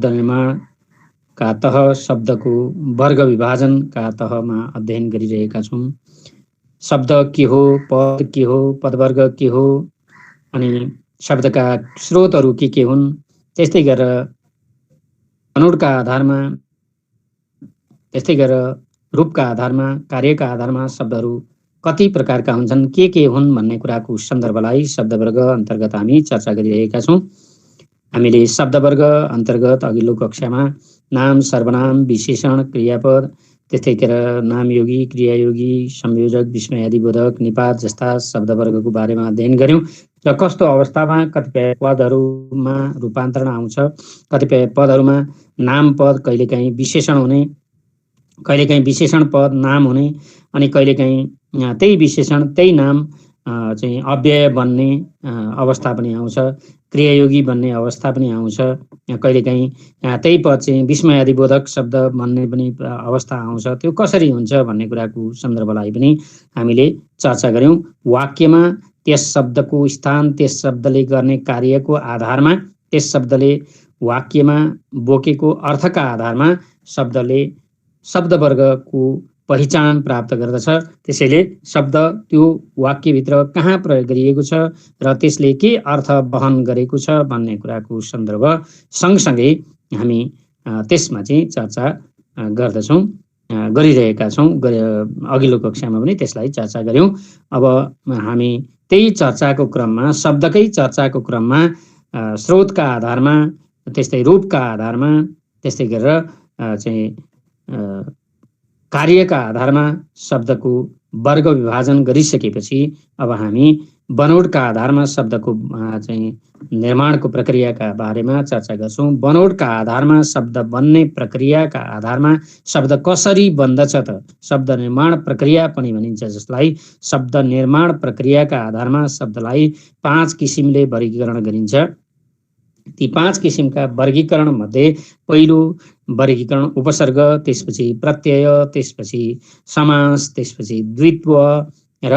निर्माणका तह, शब्दको वर्ग विभाजनका तहमा अध्ययन गरिरहेका छौँ। शब्द के हो, पद के हो, पदवर्ग के हो, अनि शब्दका स्रोतहरू के हुन्, त्यस्तै गरेर बनोटका आधारमा, त्यस्तै गरेर रूपका आधारमा, कार्यका आधारमा शब्दहरू कति प्रकारका हुन्छन्, के हुन् भन्ने कुराको सन्दर्भलाई शब्दवर्ग अन्तर्गत हामी चर्चा गरिरहेका छौँ। हामीले शब्दवर्ग अन्तर्गत अघिल्लो कक्षामा नाम, सर्वनाम, विशेषण, क्रियापद, त्यस्तै गरेर नामयोगी, क्रियायोगी, संयोजक, विस्मयादिबोधक, निपात जस्ता शब्दवर्गको बारेमा अध्ययन गऱ्यौँ र कस्तो अवस्थामा कतिपय पदहरूमा रूपान्तरण आउँछ, कतिपय पदहरूमा नाम पद कहिलेकाहीँ विशेषण हुने, कहिलेकाहीँ विशेषण पद नाम हुने, अनि कहिलेकाहीँ त्यही विशेषण त्यही नाम चाहिँ अव्यय बन्ने अवस्था पनि आउँछ, क्रियायोगी बन्ने अवस्था पनि आउँछ, कहिलेकाहीँ त्यही पद चाहिँ विस्मयादिबोधक शब्द भन्ने पनि अवस्था आउँछ। त्यो कसरी हुन्छ भन्ने कुराको सन्दर्भलाई पनि हामीले चर्चा गऱ्यौँ। वाक्यमा त्यस शब्दको स्थान, त्यस शब्दले गर्ने कार्यको आधारमा, त्यस शब्दले वाक्यमा बोकेको अर्थका आधारमा शब्दले शब्दवर्गको पहिचान प्राप्त गर्दछ। त्यसैले शब्द त्यो वाक्यभित्र कहाँ प्रयोग गरिएको छ र त्यसले के अर्थ वहन गरेको छ भन्ने कुराको सन्दर्भ सँगसँगै हामी त्यसमा चाहिँ चर्चा गर्दछौँ, गरिरहेका छौँ। अघिल्लो कक्षामा पनि त्यसलाई चर्चा गऱ्यौँ। अब हामी त्यही चर्चाको क्रममा, शब्दकै चर्चाको क्रममा स्रोतका आधारमा, त्यस्तै रूपका आधारमा, त्यस्तै गरेर चाहिँ कार्यका आधारमा शब्दको वर्ग विभाजन गरिसकेपछि अब हामी बनोटका आधारमा शब्दको चाहिँ निर्माणको प्रक्रियाका बारेमा चर्चा गर्छौँ। बनोटका आधारमा शब्द बन्ने प्रक्रियाका आधारमा शब्द कसरी बन्दछ त, शब्द निर्माण प्रक्रिया पनि भनिन्छ, जसलाई शब्द निर्माण प्रक्रियाका आधारमा शब्दलाई 5 किसिमले वर्गीकरण गरिन्छ। ती 5 किसिमका वर्गीकरण मध्ये पहिलो वर्गीकरण उपसर्ग, त्यसपछि प्रत्यय, त्यसपछि समास, त्यसपछि द्वित्व र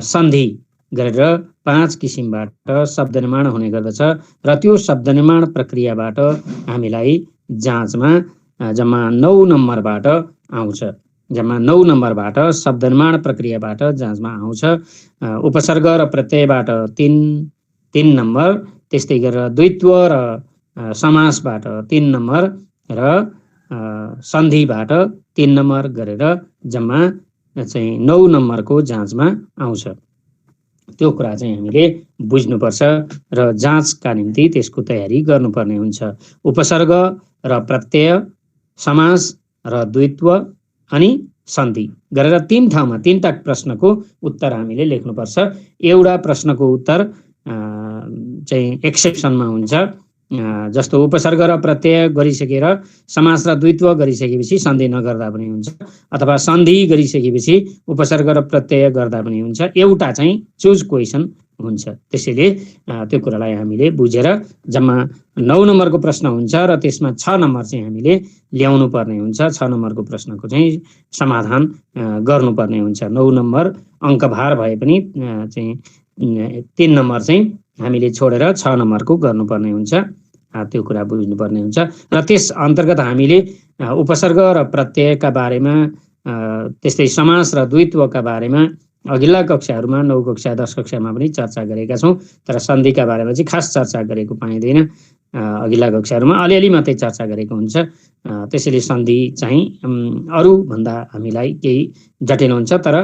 सन्धि गरेर 5 किसिमबाट शब्द निर्माण हुने गर्दछ। र त्यो शब्द निर्माण प्रक्रियाबाट हामीलाई जाँचमा जम्मा 9 नम्बरबाट आउँछ। जम्मा 9 नम्बरबाट शब्द निर्माण प्रक्रियाबाट जाँचमा आउँछ। उपसर्ग र प्रत्ययबाट 3 नम्बर, त्यस्तै गरेर द्वित्व र समासबाट 3 नम्बर र सन्धिबाट 3 नम्बर गरेर जम्मा चाहिँ 9 नम्बरको जाँचमा आउँछ। त्यो कुरा चाहिँ हामीले बुझ्नुपर्छ र जाँचका निम्ति त्यसको तयारी गर्नुपर्ने हुन्छ। उपसर्ग र प्रत्यय, समास र द्वित्व अनि सन्धि गरेर 3 ठाउँमा 3 टा प्रश्नको उत्तर हामीले लेख्नुपर्छ। एउटा प्रश्नको उत्तर चाहिँ एक्सेप्सनमा हुन्छ, जस्तो उपसर्ग र प्रत्यय गरिसकेर समास र द्वित्व गरिसकेपछि सन्धि नगर्दा पनि हुन्छ, अथवा सन्धि गरिसकेपछि उपसर्ग र प्रत्यय गर्दा पनि हुन्छ। एउटा चाहिँ चुज क्वेसन हुन्छ। त्यसैले त्यो कुरालाई हामीले बुझेर जम्मा 9 नम्बरको प्रश्न हुन्छ र त्यसमा 6 नम्बर चाहिँ हामीले ल्याउनु पर्ने हुन्छ। 6 नम्बरको प्रश्नको चाहिँ समाधान गर्नुपर्ने हुन्छ। 9 नम्बर अङ्कभार भए पनि चाहिँ 3 नम्बर चाहिँ हामीले छोडेर 6 नम्बरको गर्नुपर्ने हुन्छ। त्यो कुरा बुझ्नुपर्ने हुन्छ। र त्यस अन्तर्गत हामीले उपसर्ग र प्रत्ययका बारेमा, त्यस्तै समास र द्वित्वका बारेमा अघिल्ला कक्षाहरूमा 9 कक्षा 10 कक्षामा पनि चर्चा गरेका छौँ। तर सन्धिका बारेमा चाहिँ खास चर्चा गरेको पाइँदैन। अघिल्ला कक्षाहरूमा अलिअलि मात्रै चर्चा गरेको हुन्छ। त्यसैले सन्धि चाहिँ अरूभन्दा हामीलाई केही जटिल हुन्छ, तर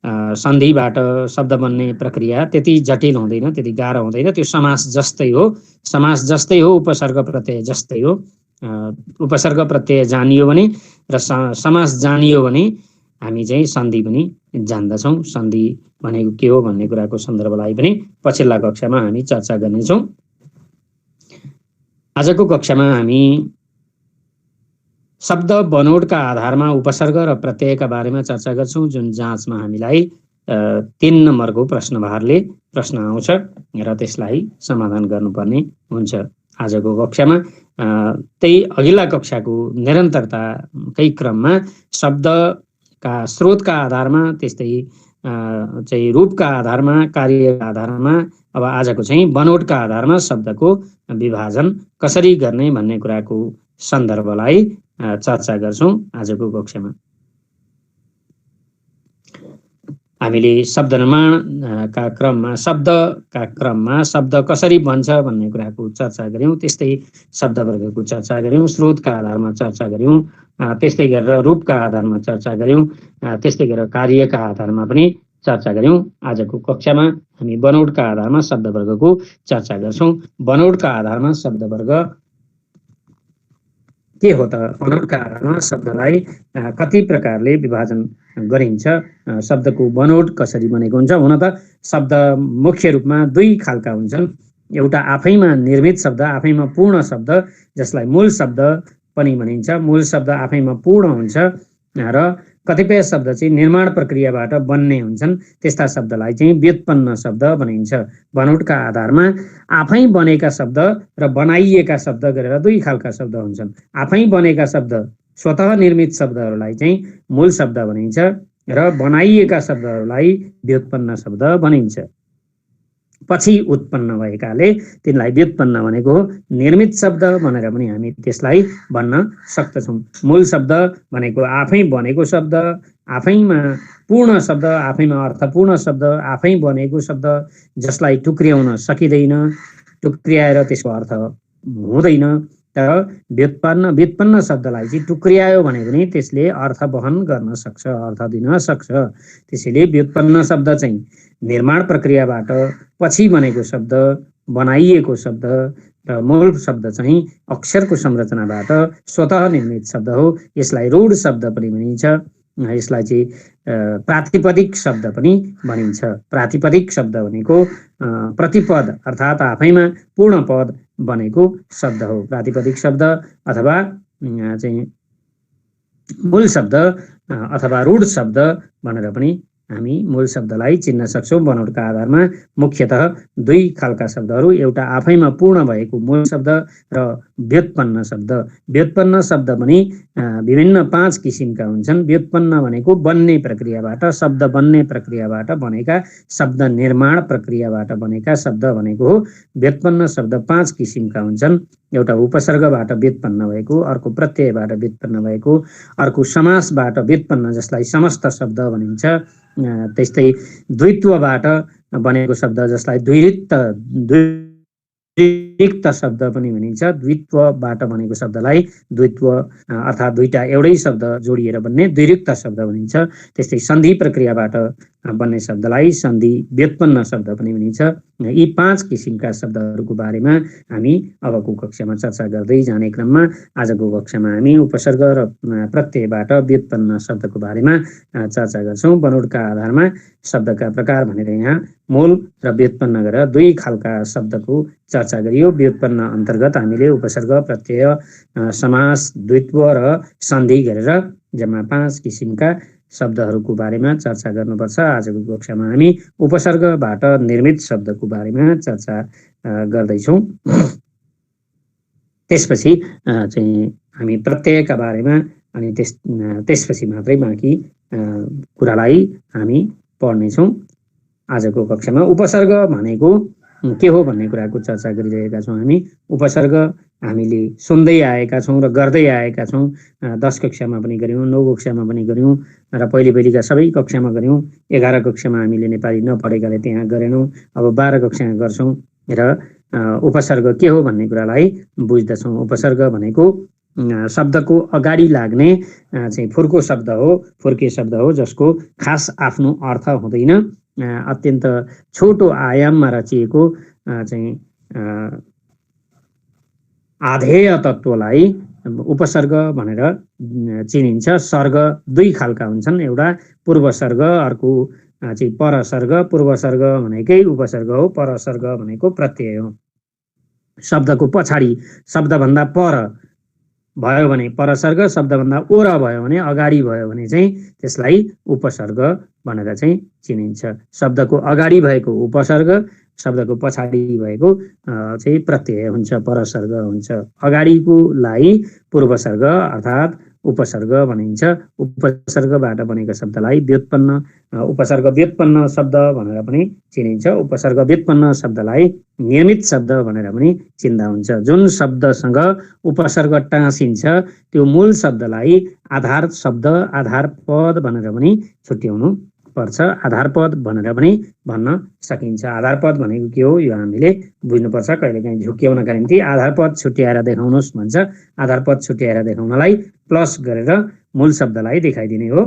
सन्धिबाट शब्द बन्ने प्रक्रिया त्यति जटिल हुँदैन, त्यति गाह्रो हुँदैन। त्यो समास जस्तै हो, समास जस्तै हो, उपसर्ग प्रत्यय जस्तै हो। उपसर्ग प्रत्यय जानियो भने र समास जानियो भने हामी चाहिँ सन्धि पनि जान्दछौँ। सन्धि भनेको के हो भन्ने कुराको सन्दर्भलाई पनि पछिल्ला कक्षामा हामी चर्चा गर्नेछौँ। आजको कक्षामा हामी शब्द बनोटका आधारमा उपसर्ग र प्रत्ययका बारेमा चर्चा गर्छौँ, जुन जाँचमा हामीलाई 3 नम्बरको प्रश्नभारले प्रश्न आउँछ र त्यसलाई समाधान गर्नुपर्ने हुन्छ। आजको कक्षामा त्यही अघिल्ला कक्षाको निरन्तरताकै क्रममा शब्दका स्रोतका आधारमा, त्यस्तै चाहिँ रूपका आधारमा, कार्यका आधारमा अब आजको चाहिँ बनोटका आधारमा शब्दको विभाजन कसरी गर्ने भन्ने कुराको सन्दर्भलाई चर्चा गर्छौं आजको कक्षामा। हामीले शब्द निर्माणका क्रममा शब्द कसरी बन्छ भन्ने कुराको चर्चा गर्यौं, त्यस्तै शब्दवर्गको चर्चा गर्यौं, स्रोतका आधारमा चर्चा गर्यौं, त्यस्तै गरेर रूपका आधारमा चर्चा गर्यौं, त्यस्तै गरेर कार्यका आधारमा पनि चर्चा गर्यौं। आजको कक्षामा हामी बनोटका आधारमा शब्दवर्गको चर्चा गर्छौं। बनोटका आधारमा शब्दवर्ग के हो त? बनोटका आधारमा शब्दलाई कति प्रकारले विभाजन गरिन्छ, शब्दको बनोट कसरी बनेको हुन्छ? हुन त शब्द मुख्य रूपमा दुई खालका हुन्छन्। एउटा आफैमा निर्मित शब्द, आफैमा पूर्ण शब्द, जसलाई मूल शब्द पनि भनिन्छ। मूल शब्द आफैमा पूर्ण हुन्छ र कतिपय शब्द चाहिँ निर्माण प्रक्रियाबाट बन्ने हुन्छन्, त्यस्ता शब्दलाई चाहिँ व्युत्पन्न शब्द भनिन्छ। बनोटका आधारमा आफै बनेका शब्द र बनाइएका शब्द गरेर दुई खालका शब्द हुन्छन्। आफै बनेका शब्द, स्वतः निर्मित शब्दहरूलाई चाहिँ मूल शब्द भनिन्छ र बनाइएका शब्दहरूलाई व्युत्पन्न शब्द भनिन्छ। पछि उत्पन्न भएकाले तिनलाई व्युत्पन्न भनेको हो। निर्मित शब्द भनेर पनि हामी त्यसलाई भन्न सक्दछौँ। मूल शब्द भनेको आफै बनेको शब्द, आफैमा पूर्ण शब्द, आफैमा अर्थपूर्ण शब्द, आफै बनेको शब्द जसलाई टुक्र्याउन सकिँदैन, टुक्र्याएर त्यसको अर्थ हुँदैन। तर व्युत्पन्न शब्दलाई चाहिँ टुक्र्यायो भने पनि त्यसले अर्थ वहन गर्न सक्छ, अर्थ दिन सक्छ। त्यसैले व्युत्पन्न शब्द चाहिँ निर्माण प्रक्रियाबाट पछि बनेको शब्द, बनाइएको शब्द र मूल शब्द चाहिँ अक्षरको संरचनाबाट स्वतः निर्मित शब्द हो। यसलाई रूढ शब्द पनि भनिन्छ। यसलाई चाहिँ प्रातिपदिक शब्द पनि भनिन्छ। प्रातिपदिक शब्द भनेको प्रतिपद अर्थात् आफैमा पूर्ण पद बनेको शब्द हो। प्रातिपदिक शब्द अथवा चाहिँ मूल शब्द अथवा रूढ शब्द भनेर पनि हामी मूल शब्दलाई चिन्न सक्छौं। बनोटका आधारमा मुख्यतः दुई खालका शब्दहरू, एउटा आफैमा पूर्ण भएको मूल शब्द र व्युत्पन्न शब्द। व्युत्पन्न शब्द पनि विभिन्न 5 किसिमका हुन्छन्। व्युत्पन्न भनेको बन्ने प्रक्रियाबाट, शब्द बन्ने प्रक्रियाबाट बनेका, शब्द निर्माण प्रक्रियाबाट बनेका शब्द भनेको हो। व्युत्पन्न शब्द 5 किसिमका हुन्छन्। एउटा उपसर्गबाट व्युत्पन्न भएको, अर्को प्रत्ययबाट व्युत्पन्न भएको, अर्को समासबाट व्युत्पन्न जसलाई समस्त शब्द भनिन्छ, त्यस्तै द्वित्वबाट बनेको शब्द जसलाई द्विरिक्त शब्द पनि भनिन्छ। द्वित्वबाट बनेको शब्दलाई द्वित्व अर्थात् दुईटा एउटै शब्द जोडिएर बन्ने द्विरिक्त शब्द भनिन्छ। त्यस्तै सन्धि प्रक्रियाबाट बन्ने शब्दलाई सन्धि व्युत्पन्न शब्द पनि भनिन्छ। यी 5 किसिमका शब्दहरूको बारेमा हामी अबको कक्षामा चर्चा गर्दै जाने क्रममा आजको कक्षामा हामी उपसर्ग र प्रत्ययबाट व्युत्पन्न शब्दको बारेमा चर्चा गर्छौं। बनोटका आधारमा शब्दका प्रकार भनेर यहाँ मूल र व्युत्पन्न गरेर दुई खालका शब्दको चर्चा गरियो। व्युत्पन्न अन्तर्गत हामीले उपसर्ग, प्रत्यय, समास, द्वित्व र सन्धि गरेर जम्मा 5 किसिमका शब्दहरूको बारेमा चर्चा गर्नुपर्छ। आजको कक्षामा हामी उपसर्गबाट निर्मित शब्दको बारेमा चर्चा गर्दैछौँ। त्यसपछि चाहिँ हामी प्रत्ययका बारेमा अनि त्यसपछि मात्रै बाँकी कुरालाई हामी पढ्नेछौँ। आजको कक्षामा उपसर्ग भनेको के हो भन्ने कुराको चर्चा गरिरहेका छौँ। हामी उपसर्ग हामीले सुन्दै आएका छौँ र गर्दै आएका छौँ। 10 कक्षामा पनि गऱ्यौँ, 9 कक्षामा पनि गऱ्यौँ र पहिलेका सबै कक्षामा गऱ्यौँ। 11 कक्षामा हामीले नेपाली नपढेकाले त्यहाँ गरेनौँ। अब 12 कक्षामा गर्छौँ र उपसर्ग के हो भन्ने कुरालाई बुझ्दछौँ। उपसर्ग भनेको शब्दको अगाडि लाग्ने चाहिँ फुर्के शब्द हो जसको खास आफ्नो अर्थ हुँदैन। अत्यन्त छोटो आयाममा रचिएको चाहिँ आधेय तत्त्वलाई उपसर्ग भनेर चिनिन्छ। सर्ग दुई खालका हुन्छन्, एउटा पूर्वसर्ग, अर्को चाहिँ परसर्ग। पूर्वसर्ग भनेकै उपसर्ग हो, परसर्ग भनेको प्रत्यय हो। शब्दको पछाडि, शब्दभन्दा पर भयो भने परसर्ग, शब्दभन्दा ओर भयो भने, अगाडि भयो भने चाहिँ त्यसलाई उपसर्ग भनेर चाहिँ चिनिन्छ। शब्दको अगाडि भएको उपसर्ग, शब्दको पछाडि भएको चाहिँ प्रत्यय हुन्छ, परसर्ग हुन्छ। अगाडिकोलाई पूर्वसर्ग अर्थात् उपसर्ग भनिन्छ। उपसर्गबाट बनेका शब्दलाई व्युत्पन्न उपसर्ग व्युत्पन्न शब्द भनेर पनि चिनिन्छ। उपसर्ग व्युत्पन्न शब्दलाई नियमित शब्द भनेर पनि चिन्दा हुन्छ। जुन शब्दसँग उपसर्ग टाँसिन्छ त्यो मूल शब्दलाई आधार शब्द, आधार पद भनेर पनि छुट्याउनु पर्छ। आधार पद भनेर पनि भन्न सकिन्छ। आधार पद भनेको के हो यो हामीले बुझ्नुपर्छ। कहिलेकाहीँ झुक्क्याउनका निम्ति आधार पद छुट्याएर देखाउनुहोस् भन्छ। आधार पद छुट्याएर देखाउनलाई प्लस गरेर मूल शब्दलाई देखाइदिने हो।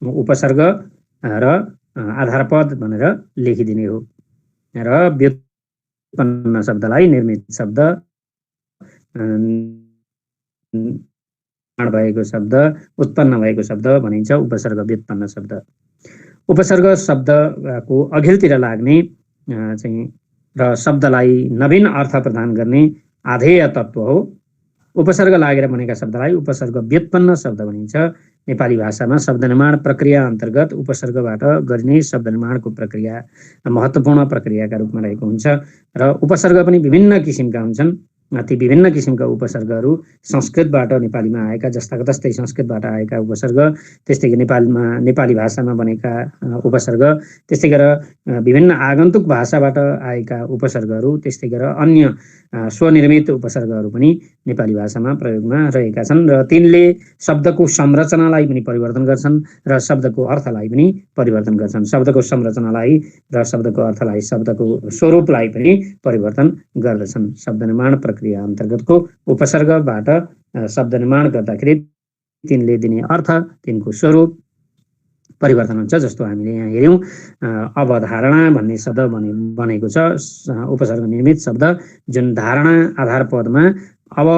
उपसर्ग र आधार पद भनेर लेखिदिने हो। र व्युत्पन्न शब्दलाई निर्मित शब्द, भएको शब्द, उत्पन्न भएको शब्द भनिन्छ। उपसर्ग व्युत्पन्न शब्द। उपसर्ग शब्दको अघिल्तिर लाग्ने चाहिँ र शब्दलाई नवीन अर्थ प्रदान गर्ने आधेय तत्त्व हो। उपसर्ग लागेर बनेका शब्दलाई उपसर्ग व्युत्पन्न शब्द भनिन्छ। नेपाली भाषामा शब्द निर्माण प्रक्रिया अन्तर्गत उपसर्गबाट गरिने शब्द निर्माणको प्रक्रिया महत्त्वपूर्ण प्रक्रियाका रूपमा रहेको हुन्छ। र उपसर्ग पनि विभिन्न किसिमका हुन्छन्। ती विभिन्न किसिमका उपसर्गहरू संस्कृतबाट नेपालीमा आएका, जस्ताको तस्तै संस्कृतबाट आएका उपसर्ग, त्यस्तै नेपाली भाषामा बनेका उपसर्ग, त्यस्तै गरेर विभिन्न आगन्तुक भाषाबाट आएका उपसर्गहरू, त्यस्तै गरेर अन्य स्वनिर्मित उपसर्गहरू पनि नेपाली भाषामा प्रयोगमा रहेका छन्। र तिनले शब्दको संरचनालाई पनि परिवर्तन गर्छन् र शब्दको अर्थलाई पनि परिवर्तन गर्छन्। शब्दको संरचनालाई र शब्दको अर्थलाई, शब्दको स्वरूपलाई पनि परिवर्तन गर्दछन्। शब्द निर्माण प्रक्रिया अन्तर्गतको उपसर्गबाट शब्द निर्माण गर्दाखेरि तिनले दिने अर्थ, तिनको स्वरूप परिवर्तन हुन्छ। जस्तो हामीले यहाँ हेऱ्यौँ, अवधारणा भन्ने शब्द बनेको छ उपसर्ग निर्मित शब्द, जुन धारणा आधार पदमा अब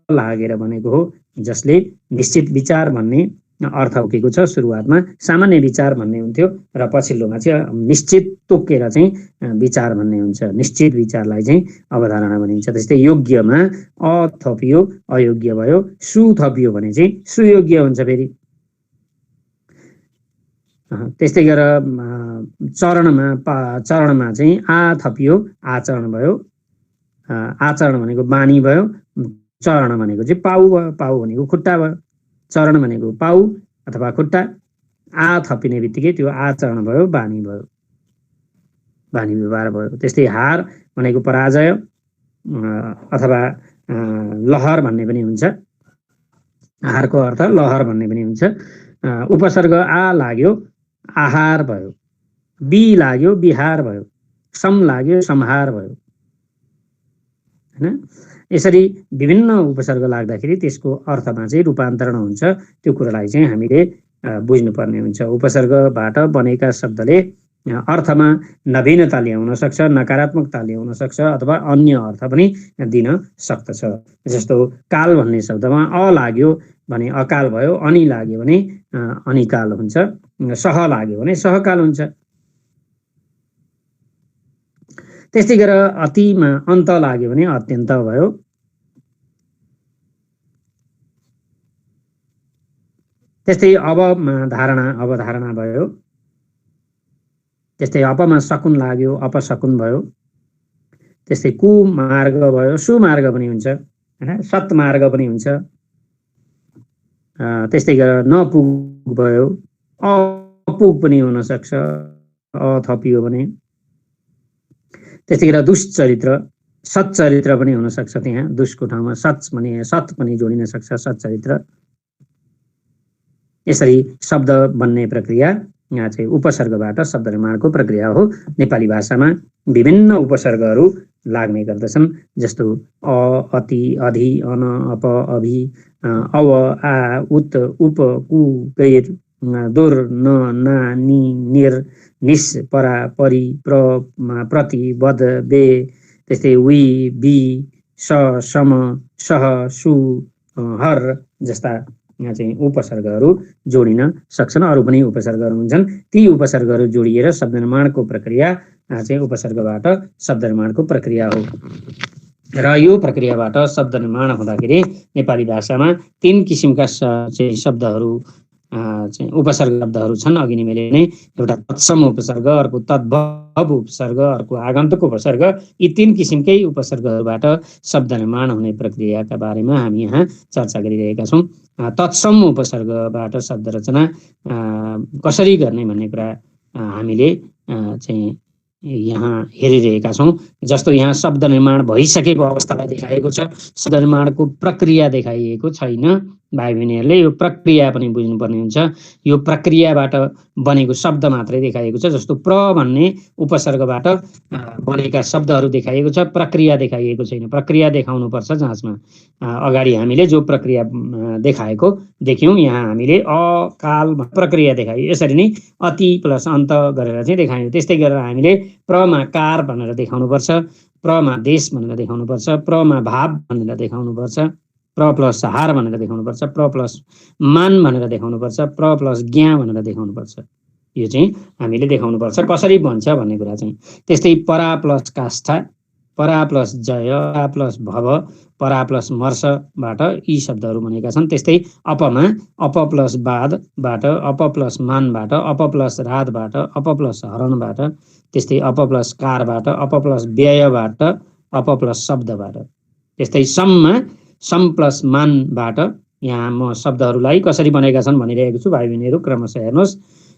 लागेर बनेको हो, जसले निश्चित विचार भन्ने अर्थ उकेको छ। सुरुवातमा सामान्य विचार भन्ने हुन्थ्यो र पछिल्लोमा चाहिँ निश्चित तोकेर चाहिँ विचार भन्ने हुन्छ। निश्चित विचारलाई चाहिँ अवधारणा भनिन्छ। त्यस्तै योग्यमा अ थपियो अयोग्य भयो, सु थपियो भने चाहिँ सुयोग्य हुन्छ। फेरि त्यस्तै गरेर चरणमा चाहिँ आ थपियो आचरण भयो। आचरण भनेको बानी भयो। चरण भनेको चाहिँ पाउ भयो। पाउ भनेको खुट्टा भयो। चरण भनेको पाउ अथवा खुट्टा। आ थपिने बित्तिकै त्यो आचरण भयो, बानी भयो, बानी व्यवहार भयो। त्यस्तै हार भनेको पराजय अथवा लहर भन्ने पनि हुन्छ। हारको अर्थ लहर भन्ने पनि हुन्छ। उपसर्ग आ लाग्यो आहार भयो, बी लाग्यो बिहार भयो, सम लाग्यो संहार भयो, हैन। यसरी विभिन्न उपसर्ग लाग्दाखेरि त्यसको अर्थमा चाहिँ रूपान्तरण हुन्छ। त्यो कुरालाई चाहिँ हामीले बुझ्नुपर्ने हुन्छ। उपसर्गबाट बनेका शब्दले अर्थमा नवीनता ल्याउन सक्छ, नकारात्मकता ल्याउन सक्छ अथवा अन्य अर्थ पनि दिन सक्दछ। जस्तो काल भन्ने शब्दमा अ लाग्यो भने अकाल भयो, अनि लाग्यो भने अनिकाल हुन्छ, सह लाग्यो भने सहकाल हुन्छ। त्यस्तै गरेर अतिमा अन्त लाग्यो भने अत्यन्त भयो। त्यस्तै अबमा धारणा अवधारणा भयो। त्यस्तै अपमा सकुन लाग्यो अपसकुन भयो। त्यस्तै कुमार्ग भयो, सुमार्ग पनि हुन्छ, हैन। सत्मार्ग पनि हुन्छ। त्यस्तै गरेर नपुग भयो, अपुग पनि हुन सक्छ अ थपियो भने। त्यस्तै गरेर दुष्चरित्र सच्चरित्र पनि हुन सक्छ। त्यहाँ दुष्को ठाउँमा सत पनि जोडिन सक्छ, सच्चरित्र। यसरी शब्द बन्ने प्रक्रिया यहाँ चाहिँ उपसर्गबाट शब्द निर्माणको प्रक्रिया हो। नेपाली भाषामा विभिन्न उपसर्गहरू लाग्ने गर्दछन्। जस्तो अ, अति, अधि, अन, अप, अभि, अव, आ, उत, उप, कु, गैर, दोर, न, ना, नि, निर, निस, परा, परि, प्र, प्रति, बद, बे, त्यस्तै वी, बी, स, सम, सह, सु, हर जस्ता यहाँ चाहिँ उपसर्गहरू जोडिन सक्छन्। अरू पनि उपसर्गहरू हुन्छन्। ती उपसर्गहरू जोडिएर शब्द निर्माणको प्रक्रिया चाहिँ उपसर्गबाट शब्द निर्माणको प्रक्रिया हो। र यो प्रक्रियाबाट शब्द निर्माण हुँदाखेरि नेपाली भाषामा तीन किसिमका चाहिँ शब्दहरू चाहिँ उपसर्ग शब्दहरू छन्। अघि नै मैले नै एउटा तत्सम उपसर्ग, अर्को तद्भव उपसर्ग, अर्को आगन्तुक उपसर्ग, यी 3 किसिमकै उपसर्गहरूबाट शब्द निर्माण हुने प्रक्रियाका बारेमा हामी यहाँ चर्चा गरिरहेका छौँ। तत्सम उपसर्गबाट शब्द रचना कसरी गर्ने भन्ने कुरा हामीले चाहिँ यहाँ हेरिरहेका छौँ। जस्तो यहाँ शब्द निर्माण भइसकेको अवस्थालाई देखाएको छ, शब्द निर्माणको प्रक्रिया देखाइएको छैन। भाइ बहिनीहरूले यो प्रक्रिया पनि बुझ्नुपर्ने हुन्छ। यो प्रक्रियाबाट बनेको शब्द मात्रै देखाइएको छ। जस्तो प्र भन्ने उपसर्गबाट बनेका शब्दहरू देखाइएको छ, प्रक्रिया देखाइएको छैन। प्रक्रिया देखाउनुपर्छ जाँचमा। अगाडि हामीले जो प्रक्रिया देखाएको देख्यौँ, यहाँ हामीले अकाल प्रक्रिया देखायो। यसरी नै अति प्लस अन्त गरेर चाहिँ देखायौँ। त्यस्तै गरेर हामीले प्रमा कार भनेर देखाउनुपर्छ, प्रमा देश भनेर देखाउनुपर्छ, प्रमा भाव भनेर देखाउनुपर्छ, प्र प्लस हार भनेर देखाउनुपर्छ, प्र प्लस मान भनेर देखाउनुपर्छ, प्र प्लस ज्ञा भनेर देखाउनुपर्छ। यो चाहिँ हामीले देखाउनुपर्छ कसरी बन्छ भन्ने कुरा चाहिँ। त्यस्तै परा प्लस काष्ठा, परा प्लस जय, परा प्लस भव, परा प्लस मर्षबाट यी शब्दहरू बनेका छन्। त्यस्तै अपमा अप प्लस बादबाट, अप प्लस मानबाट, अप प्लस रातबाट, अप प्लस हरणबाट, त्यस्तै अप प्लस कारबाट, अप प्लस व्ययबाट, अप प्लस शब्दबाट। त्यस्तै सममा सम प्लस मानबाट यहाँ म शब्दहरूलाई कसरी बनेका छन् भनिरहेको छु। भाइ बहिनीहरू क्रमशः हेर्नुहोस्।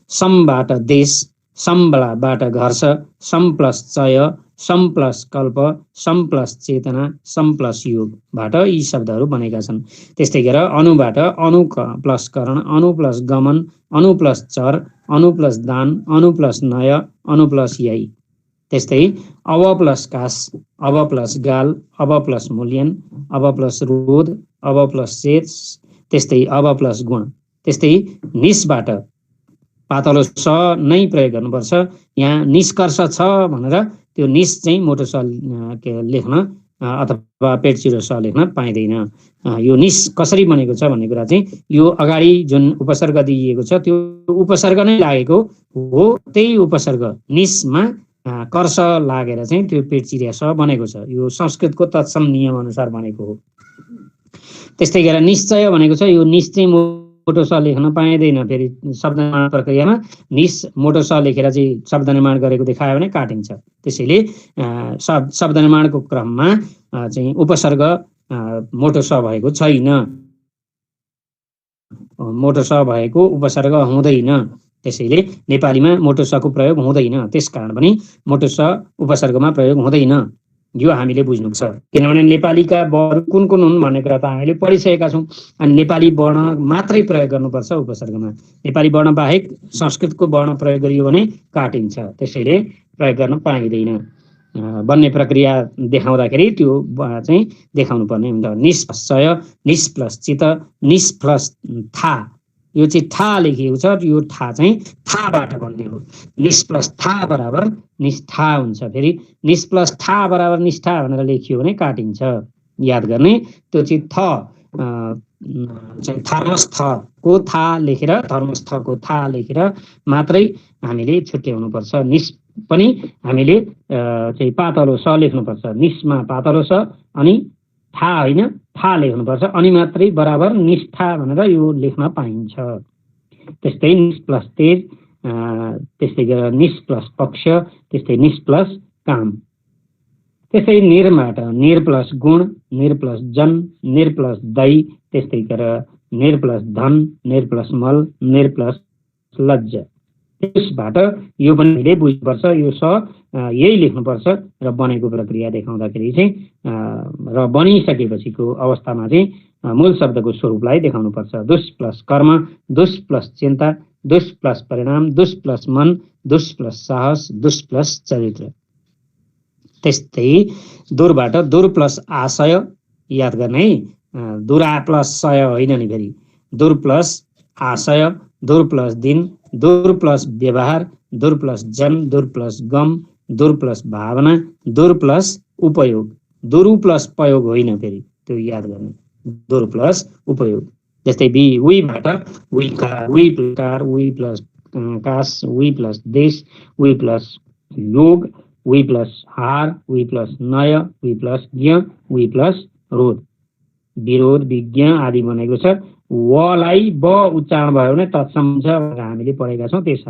समबाट देश, समबाट घर्ष, सम प्लस चय, सम प्लस कल्प, सम प्लस चेतना, सम प्लस योगबाट यी शब्दहरू बनेका छन्। त्यस्तै गरेर अनुबाट अनु प्लस करण, अनु प्लस गमन, अनु प्लस चर, अनु प्लस दान, अनु प्लस नय, अनु प्लस यही। त्यस्तै अव प्लस कास, अब प्लस गाल, अब प्लस मूल्यन, अब प्लस रोध, अब प्लस शेष, त्यस्तै अब प्लस गुण। त्यस्तै निसबाट पातलो स नै प्रयोग गर्नुपर्छ। यहाँ निष्कर्ष छ भनेर त्यो निस चाहिँ मोटो स लेख्न अथवा पेटचिरो स लेख्न पाइँदैन। यो निस कसरी बनेको छ भन्ने कुरा चाहिँ यो अगाडि जुन उपसर्ग दिइएको छ त्यो उपसर्ग नै लागेको हो। त्यही उपसर्ग निसमा कर्ष लागेर चाहिँ त्यो पेटचिरिया स बनेको छ। यो संस्कृतको तत्सम नियम अनुसार बनेको हो। त्यस्तै गरेर निश्चय भनेको छ। यो निस चाहिँ मोटो स लेख्न पाइँदैन। फेरि शब्द निर्माण प्रक्रियामा निस मोटो स लेखेर चाहिँ शब्द निर्माण गरेको देखायो भने काटिन्छ। त्यसैले शब्द निर्माणको क्रममा चाहिँ उपसर्ग मोटो स भएको छैन। मोटो स भएको उपसर्ग हुँदैन। त्यसैले नेपालीमा मोटो सको प्रयोग हुँदैन। त्यसकारण पनि मोटो स उपसर्गमा प्रयोग हुँदैन। यो हामीले बुझ्नुपर्छ। किनभने नेपालीका वर्ण कुन कुन हुन् भन्ने कुरा त हामीले पढिसकेका छौँ। अनि नेपाली वर्ण मात्रै प्रयोग गर्नुपर्छ उपसर्गमा। नेपाली वर्ण बाहेक संस्कृतको वर्ण प्रयोग गरियो भने काटिन्छ। त्यसैले प्रयोग गर्न पाइँदैन। बन्ने प्रक्रिया देखाउँदाखेरि त्यो चाहिँ देखाउनु पर्ने हुन्छ। निस प्लस चय, निस प्लस चित, निस प्लस था। यो चाहिँ था लेखिएको छ। यो था चाहिँ थाबाट बन्ने हो। निस प्लस था बराबर निष्ठा हुन्छ। फेरि निस प्लस था बराबर निष्ठा भनेर लेखियो भने काटिन्छ। याद गर्ने त्यो चाहिँ थ चाहिँ थर्मस्थ को था लेखेर, धर्मस्थको था लेखेर मात्रै हामीले छुट्याउनुपर्छ। निस पनि हामीले चाहिँ पातलो स लेख्नुपर्छ। निसमा पातलो स अनि था होइन था लेख्नुपर्छ। अनि मात्रै बराबर निष्ठा भनेर यो लेख्न पाइन्छ। त्यस्तै निस प्लस तेज, त्यस्तै गरेर निस प्लस पक्ष, त्यस्तै निस प्लस काम। त्यस्तै निर्बाट निर प्लस गुण, निर प्लस जन, निर प्लस दही, त्यस्तै गरेर निर प्लस धन, निर प्लस मल, निर प्लस लज्ज। त्यसबाट यो पनि हामीले बुझ्नुपर्छ। यो स यही लेख्नुपर्छ र बनेको प्रक्रिया देखाउँदाखेरि चाहिँ र बनिसकेपछिको अवस्थामा चाहिँ मूल शब्दको स्वरूपलाई देखाउनुपर्छ। दुष प्लस कर्म, दुष प्लस चिन्ता, दुष प्लस परिणाम, दुष प्लस मन, दुष प्लस साहस, दुष प्लस चरित्र। त्यस्तै दुरबाट दुर प्लस आशय। याद गर्ने है, दुरा प्लस सय होइन नि। फेरि दुर प्लस आशय, दुर प्लस दिन, दुर प्लस व्यवहार, दुर प्लस जन, दुर प्लस गम, दुर प्लस भावना, दुर प्लस उपयोग। दुरु प्लस प्रयोग होइन। फेरि त्यो याद गर्ने, दुर प्लस उपयोग। जस्तै वीबाट वी प्लस कास, वी प्लस देश, वी प्लस योग, वी प्लस हार, वी प्लस नय, वी प्लस ज्ञ, वी प्लस रोध। विरोध, विज्ञ आदि बनेको छ। वलाई ब उच्चारण भयो भने तत्सम हुन्छ भनेर हामीले पढेका छौँ। त्यस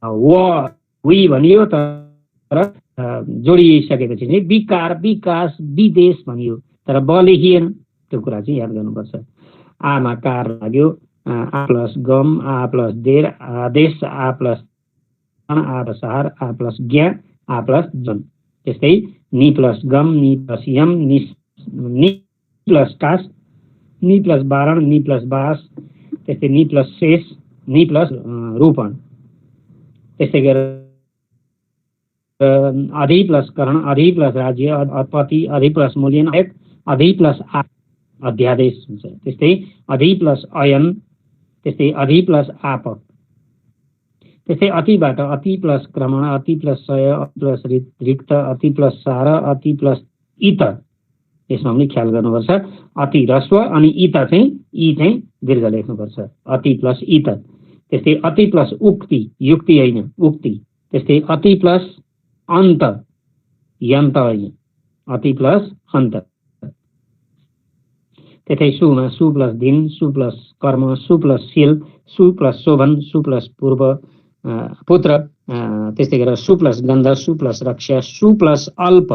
व वी भनियो तर जोडिसकेपछि चाहिँ विकार विकास विदेश भनियो तर ब लेखिएन। त्यो कुरा चाहिँ याद गर्नुपर्छ। आमा कार लाग्यो, आ प्लस गम, आ प्लस देर, आदेश, आ प्लस आ प्लस हार, आ प्लस ज्ञा, आ प्लस जन। त्यस्तै नि प्लस गम, नि प्लस यम, नि प्लस कास, नि प्लस बारण, नि प्लस बास, त्यस्तै नि प्लस शेष, नि प्लस रूपण। त्यस्तै गरेर अधि प्लस करण, अधि प्लस राज्य, अपति, अधि प्लस मूल्यन, अधि प्लस अध्यादेश हुन्छ। त्यस्तै अधि प्लस अयन, त्यस्तै अधि प्लस आपक, त्यस्तै अतिबाट अति प्लस क्रमण, अति प्लस सय, अति प्लस रिक्त, अति प्लस सार, अति प्लस इत। यसमा पनि ख्याल गर्नुपर्छ। अति ह्रस्व अनि इत चाहिँ ई चाहिँ दीर्घ लेख्नुपर्छ। अति प्लस इत। त्यस्तै अति प्लस उक्ति, युक्ति होइन उक्ति। त्यस्तै अति प्लस अन्त, यन्त होइन, अति प्लस अन्त। त्यस्तै सुमा सु प्लस दिन, सु प्लस कर्म, सु प्लस शील, सु प्लस शोभन, सु प्लस पूर्व पुत्र। त्यस्तै गरेर सु प्लस गन्ध, सु प्लस रक्षा, सु प्लस अल्प,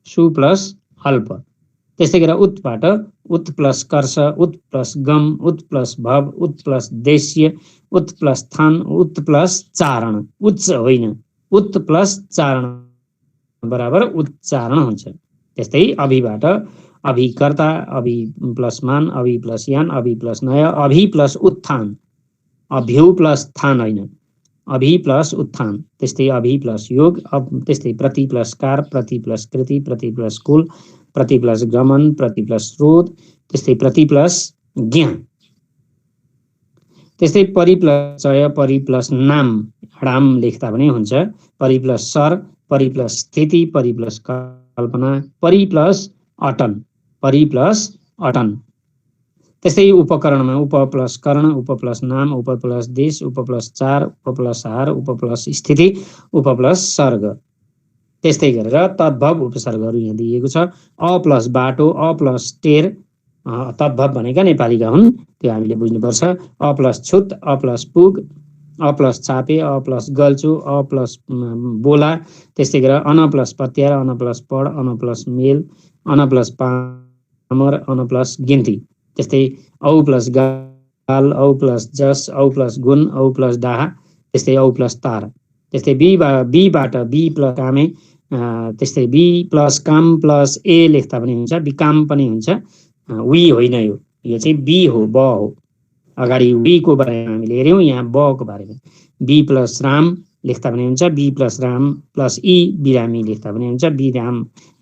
सु प्लस अल्प। त्यस्तै गरेर उत्बाट उत् प्लस कर्ष, उत् प्लस गम, उत् प्लस भव, उत् प्लस देश्य, उत् प्लस थान, उत् प्लस चारण। उच्च होइन, उत् प्लस चारण बराबर उच्चारण हुन्छ। त्यस्तै अभिबाट अभिकर्ता, अभि प्लस मान, अभि प्लस यान, अभि प्लस नय, अभि प्लस उत्थान, अभ्यु प्लस थान होइन, अभि प्लस उत्थान। त्यस्तै अभि प्लस योग, त्यस्तै प्रति प्लस कार, प्रति प्लस कृति, प्रति प्लस कुल, प्रति प्लस गमन, प्रति प्लस स्रोत, त्यस्तै प्रति प्लस ज्ञान। त्यस्तै परि प्लस चय, परि प्लस नाम, हडाम लेख्दा पनि हुन्छ। परि प्लस सर, परि प्लस स्थिति, परि प्लस कल्पना, परि प्लस अटन, परि प्लस अटन। त्यस्तै उपकरणमा उप प्लस करण, उप प्लस नाम, उप प्लस देश, उप प्लस चार, उप प्लस हार, उप प्लस स्थिति, उप प्लस सर्ग। त्यस्तै गरेर तद्भव उपसर्गहरू यहाँ दिएको छ। अ प्लस बाटो, अ प्लस टेर, तद्भव भनेका नेपालीका हुन्, त्यो हामीले बुझ्नुपर्छ। अ प्लस छुत, अ प्लस पुग, अ प्लस चापे, अ प्लस गल्चो, अ प्लस बोला। त्यस्तै गरेर अन प्लस पत्यार, अन प्लस पढ, अन प्लस मेल, अन प्लस पामर, अन प्लस गिन्ती। त्यस्तै औ प्लस गाल, औ प्लस जस, औ प्लस गुण, औ प्लस डाहा, त्यस्तै औ प्लस तार। त्यस्तै बीबाट बी प्लस कामे, त्यस्तै बी प्लस काम प्लस ए लेख्दा पनि हुन्छ, बिकाम पनि हुन्छ। वी होइन, यो चाहिँ बी हो, ब हो। अगाडि वीको बारेमा हामीले हेऱ्यौँ, यहाँ बको बारेमा। बी प्लस राम लेख्दा पनि हुन्छ, बी प्लस राम प्लस ई बिरामी लेख्दा पनि हुन्छ,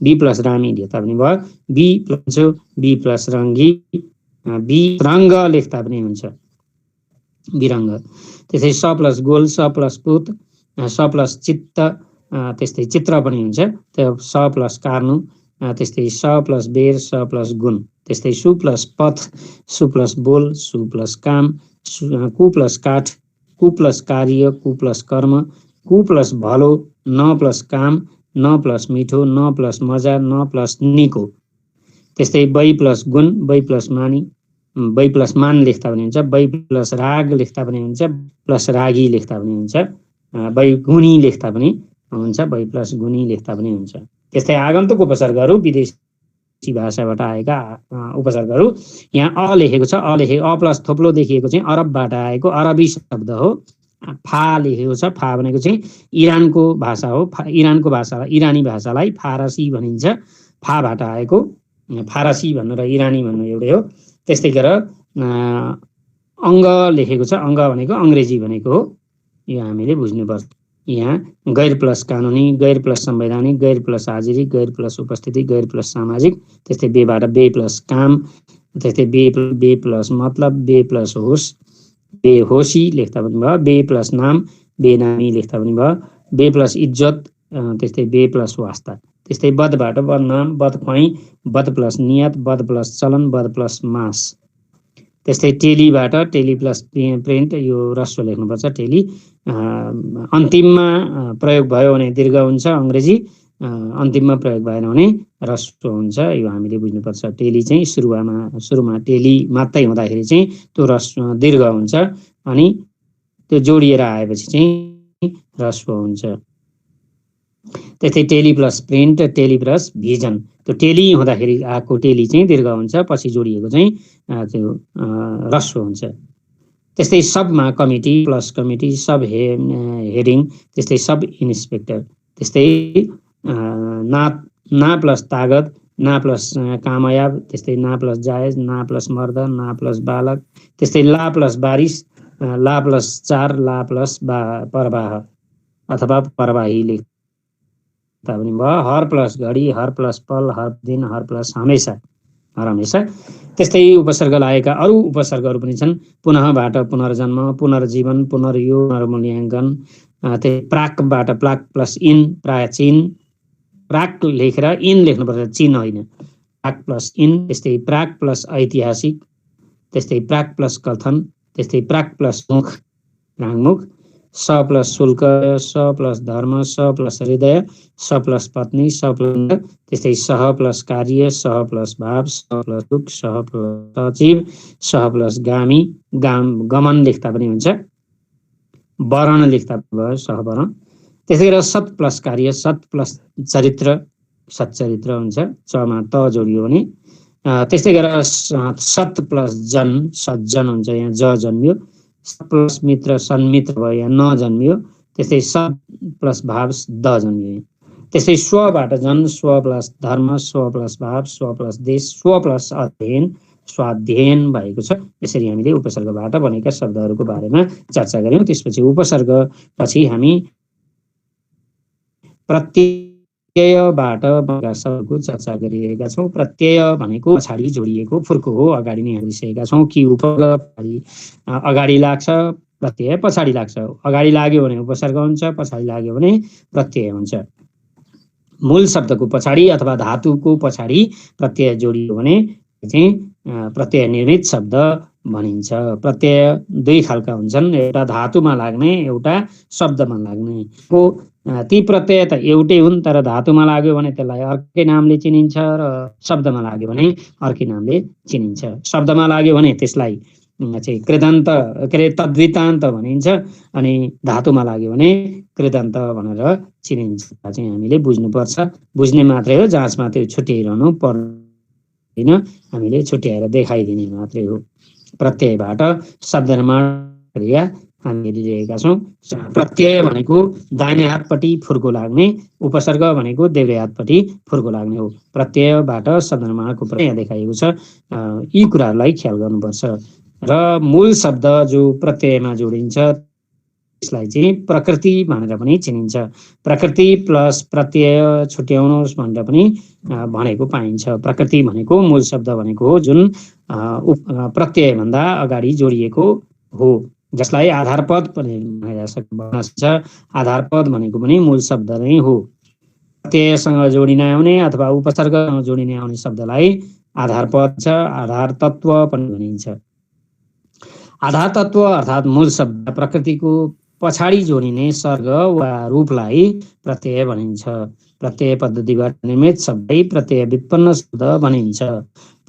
बी प्लस रामी लेख्दा पनि भयो, बी प्लस बी प्लस रङ्गी, बी रङ्ग लेख्दा पनि हुन्छ, बिरङ्ग। त्यस्तै स प्लस गोल, स प्लस पुत, स प्लस चित्त, त्यस्तै चित्र पनि हुन्छ। त्यो स प्लस कार्नु, त्यस्तै स प्लस बेर, स प्लस गुण। त्यस्तै सु प्लस पथ, सु प्लस बोल, सु प्लस काम, कु प्लस काठ, कु प्लस कार्य, कु प्लस कर्म, कु प्लस भलो, न प्लस काम, न प्लस मिठो, न प्लस मजा, न प्लस निको। त्यस्तै बै प्लस गुण, बै प्लस मानी, बै प्लस मान लेख्दा पनि हुन्छ, बै प्लस राग लेख्दा पनि हुन्छ, प्लस रागी लेख्दा पनि हुन्छ, बै गुणी लेख्दा पनि हुन्छ, बै प्लस गुणी लेख्दा पनि हुन्छ। त्यस्तै आगन्तुक उपसर्गहरू, विदेशी भाषाबाट आएका उपसर्गहरू। यहाँ अ लेखेको छ, अ प्लस थोप्लो देखिएको चाहिँ अरबबाट आएको अरबी शब्द हो। फा लेखेको छ, फा भनेको चाहिँ इरानको भाषा हो। इरानको भाषालाई, इरानी भाषालाई फारसी भनिन्छ। फाबाट आएको, फारसी भन्नु र इरानी भन्नु एउटै हो। त्यस्तै गरेर अङ्ग लेखेको छ, अङ्ग भनेको अङ्ग्रेजी भनेको हो, यो हामीले बुझ्नुपर्छ। यहाँ गैर प्लस कानुनी, गैर प्लस संवैधानिक, गैर प्लस हाजिरी, गैर प्लस उपस्थिति, गैर प्लस सामाजिक। त्यस्तै बेबाट बे प्लस काम, त्यस्तै बे प्लस मतलब, बे प्लस होस, बेहोसी लेख्दा पनि भयो, बे प्लस नाम, बेनामी लेख्दा पनि भयो, बे प्लस इज्जत, त्यस्तै बे प्लस वास्ता। त्यस्तै बदबाट बदनाम, बद खुवाई, बद प्लस नियत, बद प्लस चलन, बद प्लस मास। त्यस्तै टेलीबाट टेली प्लस प्रिन्ट, यो ह्रस्व लेख्नुपर्छ, टेली। अन्तिममा प्रयोग भयो भने दीर्घ हुन्छ अङ्ग्रेजी, अन्तिममा प्रयोग भएन भने ह्रस्व हुन्छ। यो हामीले बुझ्नुपर्छ। टेली चाहिँ सुरुमा टेली मात्रै हुँदाखेरि चाहिँ त्यो दीर्घ हुन्छ अनि त्यो जोडिएर आएपछि चाहिँ ह्रस्व हुन्छ। त्यस्तै tele plus print, tele plus vision, त्यो टेली हुँदाखेरि आएको टेली चाहिँ दीर्घ हुन्छ, पछि जोडिएको चाहिँ त्यो ह्रस्व हुन्छ। त्यस्तै सबमा कमिटी प्लस कमिटी, सब हेडिङ, त्यस्तै सब इन्सपेक्टर, त्यस्तै ना प्लस तागत, ना प्लस कामयाब, त्यस्तै ना प्लस जायज, ना प्लस मर्द, ना प्लस बालक, त्यस्तै ला प्लस बारिस, ला प्लस चार, ला प्लस प्रवाह अथवा प्रवाही लेख्दा पनि भयो। हर प्लस घडी, हर प्लस पल, हर दिन, हर प्लस हमेशा, हर हमेशा। त्यस्तै उपसर्ग लागेका अरू उपसर्गहरू पनि छन्। पुनःबाट पुनर्जन्म, पुनर्जीवन, पुनर्योग, पुनर्मूल्याङ्कन, त्यही प्राकबाट प्राक प्लस इन, प्राचीन, प्राक लेखेर इन लेख्नुपर्छ, चिन होइन, प्राक प्लस इन। त्यस्तै प्राक प्लस ऐतिहासिक, त्यस्तै प्राक प्लस कथन, त्यस्तै प्राक प्लस मुख, राङमुख, स प्लस शुल्क, स प्लस धर्म, स प्लस हृदय, स प्लस पत्नी, स प्लस, त्यस्तै सह प्लस कार्य, सह प्लस भाव, सह प्लस दुख, सह प्लस सचिव, सह प्लस गामी, गमन लेख्दा पनि हुन्छ, वर्ण लेख्दा भयो सहवर्ण। त्यसै गरेर सत् प्लस कार्य, सत् प्लस चरित्र, सच्चरित्र हुन्छ, चमा त जोडियो भने। त्यस्तै गरेर सत् प्लस जन, सज्जन हुन्छ, यहाँ ज जन्मियो। सत् प्लस मित्र, सन्मित्र भयो, यहाँ न जन्मियो। त्यस्तै सत् प्लस भाव, द जन्मियो। त्यस्तै स्वबाट जन, स्व प्लस धर्म, स्व प्लस भाव, स्व प्लस देश, स्व प्लस अध्ययन, स्वाध्ययन भएको छ। यसरी हामीले उपसर्गबाट बनेका शब्दहरूको बारेमा चर्चा गर्यौं। त्यसपछि उपसर्ग पछि हामी प्रत्ययबाट बनेका शब्दको चर्चा गरिरहेका छौँ। प्रत्यय भनेको पछाडि जोडिएको फुर्को हो, अगाडि नै हेरिसकेका छौँ कि उपसर्ग अगाडि लाग्छ, प्रत्यय पछाडि लाग्छ। अगाडि लाग्यो भने उपसर्ग हुन्छ, पछाडि लाग्यो भने प्रत्यय हुन्छ। मूल शब्दको पछाडि अथवा धातुको पछाडि प्रत्यय जोडियो भने चाहिँ प्रत्यय निर्मित शब्द भनिन्छ। प्रत्यय दुई खालका हुन्छन्, एउटा धातुमा लाग्ने, एउटा शब्दमा लाग्ने। ती प्रत्यय त एउटै हुन्, तर धातुमा लाग्यो भने त्यसलाई अर्कै नामले चिनिन्छ र शब्दमा लाग्यो भने अर्कै नामले चिनिन्छ। शब्दमा लाग्यो भने त्यसलाई चाहिँ कृदन्त के अरे तद्वितान्त भनिन्छ, अनि धातुमा लाग्यो भने कृदन्त भनेर चिनिन्छ। चाहिँ हामीले बुझ्नुपर्छ, बुझ्ने मात्रै हो, जाँचमा त्यो छुट्याइरहनु पर्दैन, हामीले छुट्याएर देखाइदिने मात्रै हो। प्रत्ययबाट शब्द निर्माण क्रिया हामी हेरिरहेका छौँ। प्रत्यय भनेको दाहिने हातपट्टि फुर्को लाग्ने, उपसर्ग भनेको देब्रे हातपट्टि फुर्को लाग्ने हो। प्रत्ययबाट शब्द निर्माणको प्रक्रिया देखाइएको छ, यी कुराहरूलाई ख्याल गर्नुपर्छ। र मूल शब्द जो प्रत्ययमा जोडिन्छ त्यसलाई चाहिँ प्रकृति भनेर पनि चिनिन्छ। प्रकृति प्लस प्रत्यय छुट्याउनुहोस् भनेर पनि भनेको पाइन्छ। प्रकृति भनेको मूल शब्द भनेको हो जुन प्रत्ययभन्दा अगाडि जोडिएको हो, जसलाई आधारपद पनि भन्न सक्छ। आधारपद भनेको पनि मूल शब्द नै हो। प्रत्ययसँग जोडिन आउने अथवा उपसर्गसँग जोडिन आउने शब्दलाई आधारपद छ, आधार तत्व पनि भनिन्छ। आधार तत्व अर्थात् मूल शब्द प्रकृतिको पछाडि जोडिने सर्ग वा रूपलाई प्रत्यय भनिन्छ। प्रत्यय पद्धतिबाट निर्मित शब्दै प्रत्यय व्युत्पन्न शब्द भनिन्छ।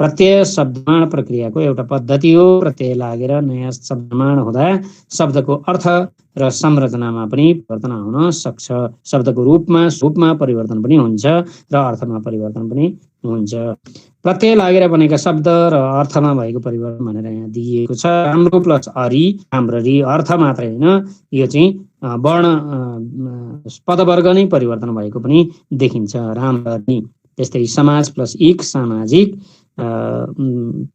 प्रत्यय शब्द निर्माण प्रक्रियाको एउटा पद्धति हो। प्रत्यय लागेर नयाँ शब्द निर्माण हुँदा शब्दको अर्थ र संरचनामा पनि परिवर्तन आउन सक्छ। शब्दको रूपमा परिवर्तन पनि हुन्छ र अर्थमा परिवर्तन पनि हुन्छ। प्रत्यय लागेर बनेका शब्द र अर्थमा भएको परिवर्तन भनेर यहाँ दिइएको छ। राम्रो प्लस अरी, राम्ररी, अर्थ मात्रै होइन, यो चाहिँ वर्ण पदवर्ग नै परिवर्तन भएको पनि देखिन्छ, राम्ररी। त्यस्तै समाज प्लस इक, सामाजिक,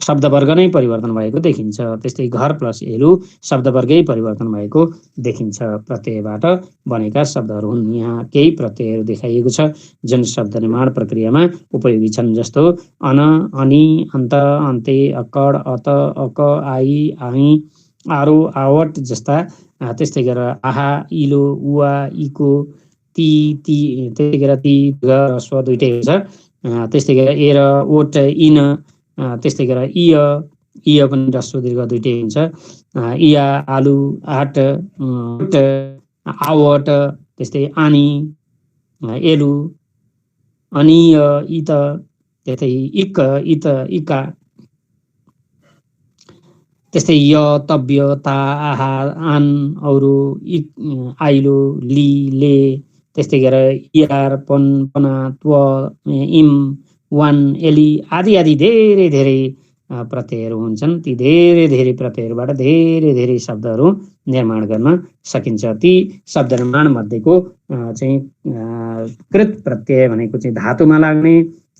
शब्दवर्ग नै परिवर्तन भएको देखिन्छ। त्यस्तै घर प्लस एलु, शब्दवर्गै परिवर्तन भएको देखिन्छ। प्रत्ययबाट बनेका शब्दहरू हुन्। यहाँ केही प्रत्ययहरू देखाइएको छ जुन शब्द निर्माण प्रक्रियामा उपयोगी छन्, जस्तो अन, अनि, अन्त, अन्ते, अकड, अत, अक, आई, आई, आरो, आवट जस्ता। त्यस्तै गरेर आहा, इलो, उवा, इको, ती, त्यस्तै गरेर ती, स्व दुइटै हुन्छ। त्यस्तै गरेर एर, ओट, इन, त्यस्तै गरेर इय पनि ह्रस्व दीर्घ दुइटै हुन्छ। इया, आलु, आट, आवट, त्यस्तै आनी, एलु, अनि इत त्यस्तै इक इत इका त्यस्तै य तव्य ता आहा आन औरु आइलो ली ले त्यस्तै गरेर इयार पन पना त्व इम वान एली आदि आदि धेरै धेरै प्रत्ययहरू हुन्छन्। ती धेरै धेरै प्रत्ययहरूबाट धेरै धेरै शब्दहरू निर्माण गर्न सकिन्छ। ती शब्द निर्माण मध्येको चाहिँ कृत प्रत्यय भनेको चाहिँ धातुमा लाग्ने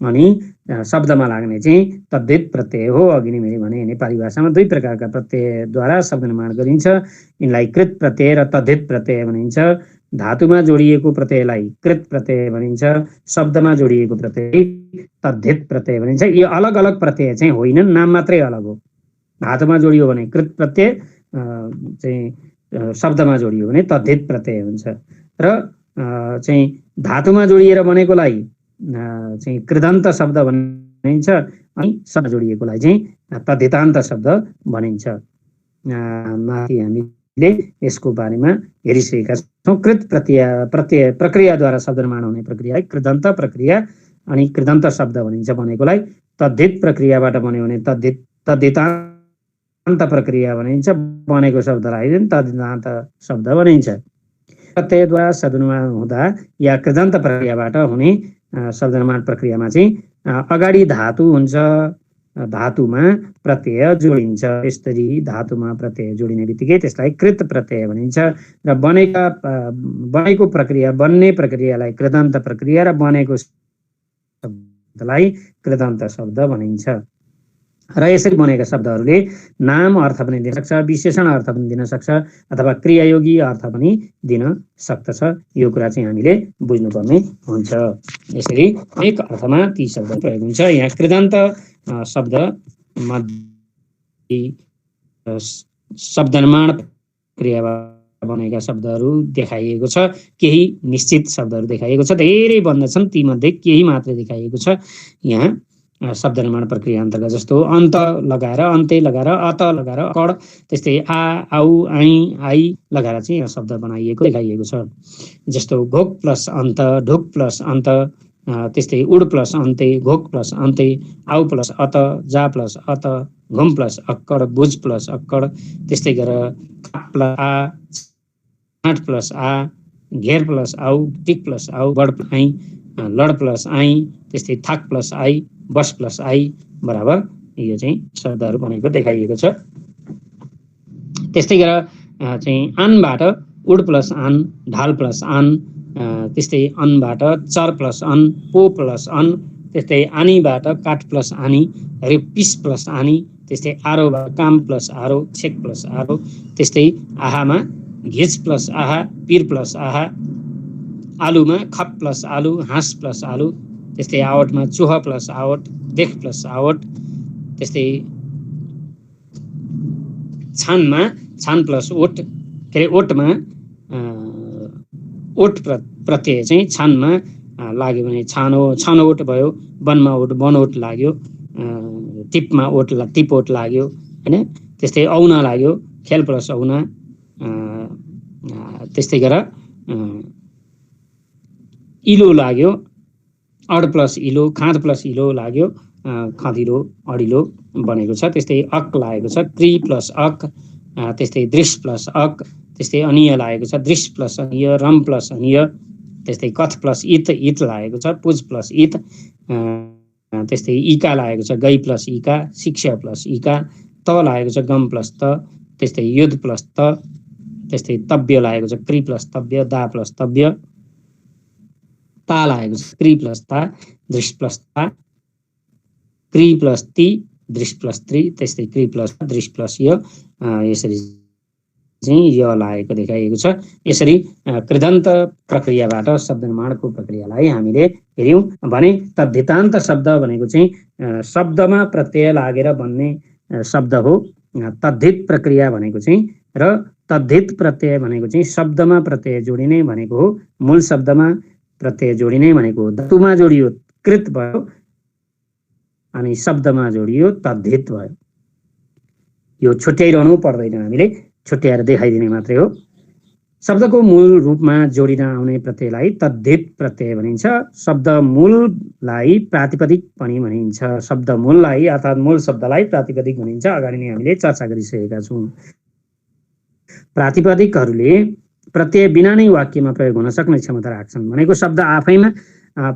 अनि शब्दमा लाग्ने चाहिँ तद्धित प्रत्यय हो। अघि नै मैले भने नेपाली भाषामा दुई प्रकारका प्रत्ययद्वारा शब्द निर्माण गरिन्छ। यिनलाई कृत प्रत्यय र तद्धित प्रत्यय भनिन्छ। धातुमा जोडिएको प्रत्ययलाई कृत प्रत्यय भनिन्छ, शब्दमा जोडिएको प्रत्यय तद्धित प्रत्यय भनिन्छ। यी अलग अलग प्रत्यय चाहिँ होइनन्, नाम मात्रै अलग हो। धातुमा जोडियो भने कृत प्रत्यय, चाहिँ शब्दमा जोडियो भने तद्धित प्रत्यय हुन्छ। र चाहिँ धातुमा जोडिएर बनेकोलाई चाहिँ कृदन्त शब्द भनिन्छ अनि शब्द जोडिएकोलाई चाहिँ तद्धितान्त शब्द भनिन्छ। माथि हामीले यसको बारेमा हेरिसकेका छौँ। कृत प्रत्यय प्रक्रियाद्वारा शब्द निर्माण हुने प्रक्रिया कृदन्त प्रक्रिया अनि कृदन्त शब्द भनिन्छ बनेकोलाई। तद्धित प्रक्रियाबाट बन्यो भने तद्धितान्त प्रक्रिया भनिन्छ, बनेको शब्दलाई तद्धितान्त शब्द भनिन्छ। प्रत्ययद्वारा शब्द निर्माण हुँदा या कृदन्त प्रक्रियाबाट हुने शब्द निर्माण प्रक्रियामा चाहिँ अगाडि धातु हुन्छ, धातुमा प्रत्यय जोडिन्छ। यसरी धातुमा प्रत्यय जोडिने बित्तिकै त्यसलाई कृत प्रत्यय भनिन्छ। र बनेको प्रक्रिया, बन्ने प्रक्रियालाई कृदन्त प्रक्रिया र बनेको शब्दलाई कृदन्त शब्द भनिन्छ। र यसरी बनेका शब्दहरूले नाम अर्थ पनि दिन सक्छ, विशेषण अर्थ पनि दिन सक्छ, अथवा क्रियायोगी अर्थ पनि दिन सक्दछ। यो कुरा चाहिँ हामीले बुझ्नुपर्ने हुन्छ। यसरी एक अर्थमा ती शब्द प्रयोग हुन्छ। यहाँ कृदन्त शब्द शब्द निर्माण क्रियाबाट बनेका शब्दहरू देखाइएको छ। केही निश्चित शब्दहरू देखाइएको छ, धेरै बन्दछन्, तीमध्ये केही मात्रै देखाइएको छ यहाँ शब्द निर्माण प्रक्रिया अन्तर्गत। जस्तो अन्त लगाएर, अन्त्य लगाएर, अत लगाएर, कड, त्यस्तै आ आउ आई आई लगाएर चाहिँ यहाँ शब्द बनाइएको देखाइएको छ। जस्तो घोक प्लस अन्त, ढोक प्लस अन्त, त्यस्तै उड प्लस अन्त्य, घोक प्लस अन्त्य, आउ प्लस अत, जा प्लस अत, घुम प्लस अक्कड, बुझ प्लस अक्कड, त्यस्तै गरेर खाट प्लस आ, छाँट प्लस आ, घेर प्लस आउ, टिक प्लस आउ, बड आई, लड प्लस आई, त्यस्तै थाक plus I, bus plus I बराबर यो चाहिँ शब्दहरू बनेको देखाइएको छ। त्यस्तै गरेर चाहिँ आनबाट उड प्लस आन, ढाल प्लस आन, त्यस्तै अनबाट चर प्लस अन, पो प्लस अन, त्यस्तै आनीबाट काठ प्लस आनी, पिस प्लस आनी, त्यस्तै आरोबाट काम प्लस आरो, छेक प्लस आरो, त्यस्तै आहामा घिच प्लस आहा, पिर प्लस आहा, आलुमा खप प्लस आलु, हाँस प्लस आलु, त्यस्तै आवटमा चुह प्लस आवट, देख प्लस आवट, त्यस्तै छानमा छान प्लस ओट, के अरे ओटमा ओट प्रत्यय चाहिँ छानमा लाग्यो भने छानोट भयो, वनमा ओट बनोट लाग्यो, टिपमा ओट टिपोट लाग्यो हैन। त्यस्तै औना लाग्यो, खेल प्लस औना, त्यस्तै गरेर इलो लाग्यो, अड प्लस इलो, खाँद प्लस इलो लाग्यो, खँदिलो अडिलो बनेको छ। त्यस्तै अक लागेको छ, क्री प्लस अक, त्यस्तै दृश प्लस अक, त्यस्तै अनिय लागेको छ, दृश प्लस अनिय, रम प्लस अनिय, त्यस्तै कथ प्लस इत लागेको छ, पुज प्लस इत, त्यस्तै इका लागेको छ, गै प्लस इका, शिक्षा प्लस इका, त लागेको छ, गम प्लस त, त्यस्तै युद्ध प्लस त, त्यस्तै तव्य लागेको छ, क्री प्लस तव्य, दा प्लस तव्य, ता लागेको छ, क्री प्लस ता, दृश प्लस ता, क्री प्लस ती, दृश प्लस त्री, त्यस्तै क्री प्लस दृश प्लस य, यसरी चाहिँ य लागेको देखाइएको छ। यसरी कृदन्त प्रक्रियाबाट शब्द निर्माणको प्रक्रियालाई हामीले हेर्यौं भने तद्धितान्त शब्द भनेको चाहिँ शब्दमा प्रत्यय लागेर बन्ने शब्द हो। तद्धित प्रक्रिया भनेको चाहिँ र तद्धित प्रत्यय भनेको चाहिँ शब्दमा प्रत्यय जोडिने भनेको हो। मूल शब्दमा प्रत्यय जोडिने भनेको हो। धातुमा जोडियो कृत भयो अनि शब्दमा जोडियो तद्धित भयो। यो छुट्याइरहनु पर्दैन, हामीले छुट्याएर देखाइदिने मात्रै हो। शब्दको मूल रूपमा जोडिन आउने प्रत्ययलाई तद्धित प्रत्यय भनिन्छ। शब्द मूललाई प्रातिपदिक पनि भनिन्छ। शब्द मूललाई अर्थात् मूल शब्दलाई प्रातिपदिक भनिन्छ। अगाडि नै हामीले चर्चा गरिसकेका छौँ। प्रातिपदिकहरूले प्रत्यय बिना नै वाक्यमा प्रयोग हुन सक्ने क्षमता राख्छन्। भनेको शब्द आफैमा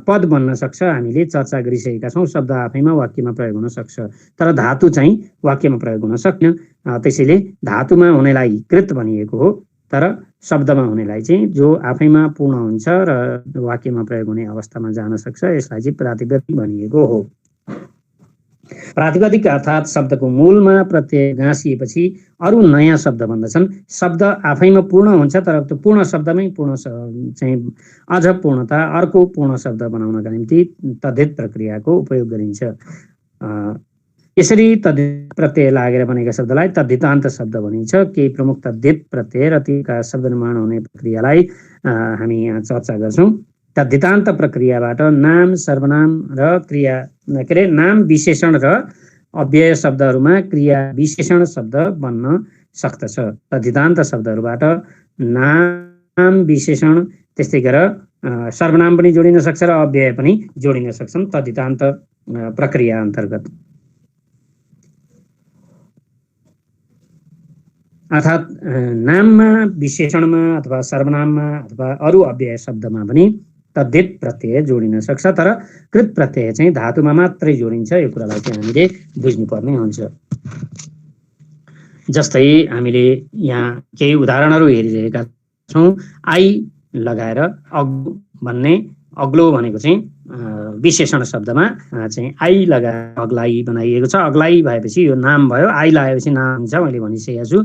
पद बन्न सक्छ। हामीले चर्चा गरिसकेका छौँ, शब्द आफैमा वाक्यमा प्रयोग हुन सक्छ, तर धातु चाहिँ वाक्यमा प्रयोग हुन सक्दैन। त्यसैले धातुमा हुनेलाई कृत भनिएको हो, तर शब्दमा हुनेलाई चाहिँ जो आफैमा पूर्ण हुन्छ र वाक्यमा प्रयोग हुने अवस्थामा जान सक्छ, यसलाई चाहिँ प्रातिपदिक भनिएको हो। प्रातिपदिक अर्थात् शब्दको मूलमा प्रत्यय गाँसिएपछि अरू नयाँ शब्द बन्दछन्। शब्द आफैमा पूर्ण हुन्छ, तर त्यो पूर्ण शब्दमै पूर्ण चाहिँ अझ पूर्णता अर्को पूर्ण शब्द बनाउनका निम्ति तद्धित प्रक्रियाको उपयोग गरिन्छ। यसरी तद्धित प्रत्यय लागेर बनेका शब्दलाई तद्धितान्त शब्द भनिन्छ। केही प्रमुख तद्धित प्रत्यय र तीका शब्द निर्माण हुने प्रक्रियालाई हामी यहाँ चर्चा गर्छौँ। तद्धितान्त प्रक्रियाबाट नाम, सर्वनाम र क्रिया के अरे नाम, विशेषण र अव्यय शब्दहरूमा क्रिया विशेषण शब्द बन्न सक्दछ। तद्धितान्त शब्दहरूबाट नाम, विशेषण, त्यस्तै गरेर सर्वनाम पनि जोडिन सक्छ र अव्यय पनि जोडिन सक्छन् तद्धितान्त प्रक्रिया अन्तर्गत। अर्थात् नाममा, विशेषणमा अथवा सर्वनाममा अथवा अरू अव्यय शब्दमा पनि तद्धित प्रत्यय जोडिन सक्छ, तर कृत प्रत्यय चाहिँ धातुमा मात्रै जोडिन्छ। यो कुरालाई चाहिँ हामीले बुझ्नुपर्ने हुन्छ। जस्तै हामीले यहाँ केही उदाहरणहरू हेरिरहेका छौँ। आई लगाएर अग्लो भन्ने, अग्लो भनेको चाहिँ विशेषण शब्दमा चाहिँ आई लगाएर अग्लाई बनाइएको छ। अग्लाई भएपछि यो नाम भयो, आई लगाएपछि नाम हुन्छ, मैले भनिसकेको छु।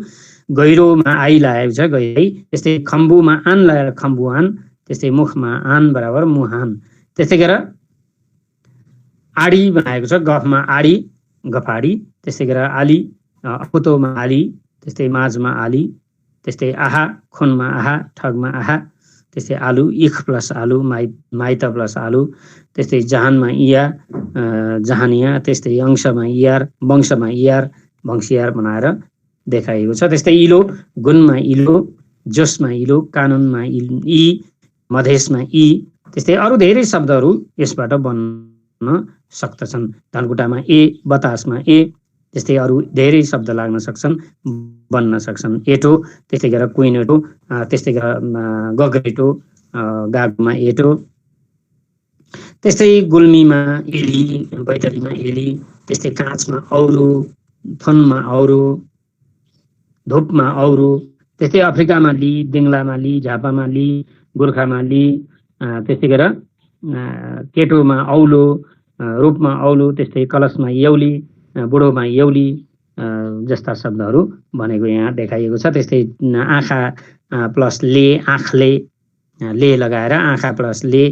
गहिरोमा आई लगाएको छ, गहिरै। त्यस्तै खम्बुमा आन लगाएर खम्बुआन, त्यस्तै मुखमा आन बराबर मुहान। त्यस्तै गरेर आडी बनाएको छ, गफमा आडी, गफाडी। त्यस्तै गरेर आली, अपुतोमा आली, त्यस्तै माझमा आली। त्यस्तै आहा, खुनमा आहा, ठगमा आहा। त्यस्तै आलु, इख प्लस आलु, माइत प्लस आलु। त्यस्तै जहानमा इया, जहानिया। त्यस्तै अंशमा इयार, वंशमा इयार, वंशियार बनाएर देखाइएको छ। त्यस्तै इलो, गुणमा इलो, जोसमा इलो, कानुनमा इ, मधेसमा इ। त्यस्तै अरू धेरै शब्दहरू यसबाट बन्न सक्दछन्। धनकुटामा ए, बतासमा ए। त्यस्तै अरू धेरै शब्द लाग्न सक्छन्, बन्न सक्छन्। एटो, त्यस्तै गरेर कुइनेटो, त्यस्तै गरेर गगरेटो, गागमा एटो। त्यस्तै गुल्मीमा एली, बैतडीमा एली। त्यस्तै काँचमा औरो, थुनमा औरो, धुपमा औरो। त्यस्तै अफ्रिकामा ली, दिङ्लामा ली, झापामा ली, गोर्खामा ली। त्यस्तै गरेर केटोमा औलो, रूपमा औलो। त्यस्तै कलशमा यौली, बुढोमा यौली जस्ता शब्दहरू भनेको यहाँ देखाइएको छ। त्यस्तै आँखा प्लस ले, आँखले, ले लगाएर आँखा प्लस ले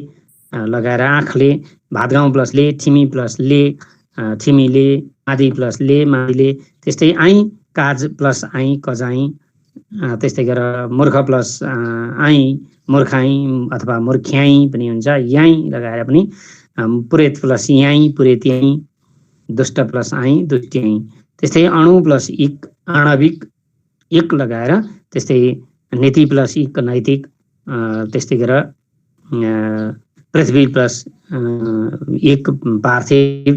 लगाएर आँखले। भातगाउँ प्लस ले, ठिमी प्लस ले, ठिमीले। मादी प्लस ले, मादीले। त्यस्तै आइ, काज प्लस आइ, कजाइ। त्यस्तै गरेर मूर्ख प्लस आइ, मूर्खाइ अथवा मूर्ख्याइ पनि हुन्छ। याइ लगाएर पनि। पुरेत प्लस याइ, पुरेत्याइ। दुष्ट प्लस आइ, दुष्ट्याइ। त्यस्तै अणु प्लस इक, आणविक, इक लगाएर। त्यस्तै नीति प्लस इक, नैतिक। त्यस्तै गरेर पृथ्वी प्लस इक, पार्थिव।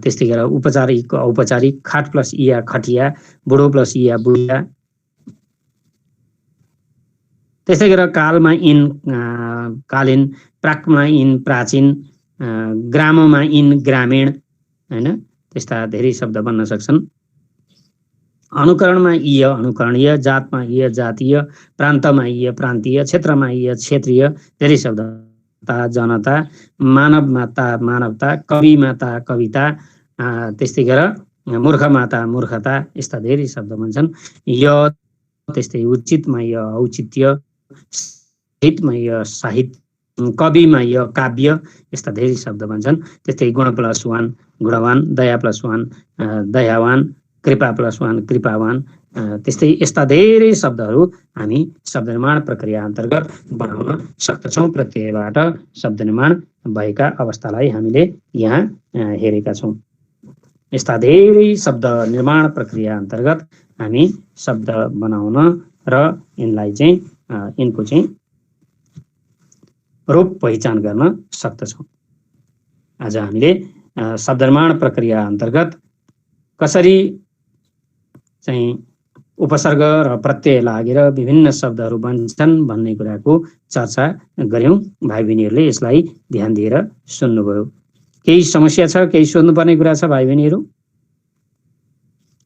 त्यस्तै गरेर उपचारिक, औपचारिक। खाट प्लस इया, खटिया। बुढो प्लस इया, बुढिया। त्यस्तै गरेर कालमा इन, कालीन। प्राकमा इन, प्राचीन। ग्राममा इन, ग्रामीण, हैन। त्यस्ता धेरै शब्द बन्न सक्छन्। अनुकरणमा इय, अनुकरणीय। जातमा इय, जातीय। प्रान्तमा इय, प्रान्तीय। क्षेत्रमा इय, क्षेत्रीय। धेरै शब्द। जनता, मानवमा ता, मानवता। कविमा ता, कविता। त्यस्तै गरेर मूर्खमा ता, मूर्खता। यस्ता धेरै शब्द बन्छन्। य, त्यस्तै उचितमा य, औचित्य। साहित्यमा य, साहित्य। कविमा य, काव्य। यस्ता धेरै शब्द बन्छन्। त्यस्तै गुण प्लस वान, गुणवान। दया प्लस वान, दयावान। कृपा प्लस वान, कृपावान। त्यस्तै यस्ता धेरै शब्दहरू हामी शब्द निर्माण प्रक्रिया अन्तर्गत बनाउन सक्दछौँ। प्रत्ययबाट शब्द निर्माण भएका अवस्थालाई हामीले यहाँ हेरेका छौँ। यस्ता धेरै शब्द निर्माण प्रक्रिया अन्तर्गत हामी शब्द बनाउन र यिनलाई चाहिँ यिनको चाहिँ रूप पहिचान गर्न सक्दछौँ। आज हामीले शब्द निर्माण प्रक्रिया अन्तर्गत कसरी चाहिँ उपसर्ग र प्रत्यय लागेर विभिन्न शब्दहरू बन्छन् भन्ने कुराको चर्चा गर्यौं। भाइ बहिनीहरूले यसलाई ध्यान दिएर सुन्नुभयो। केही समस्या छ, केही सोध्नुपर्ने कुरा छ भाइ बहिनीहरू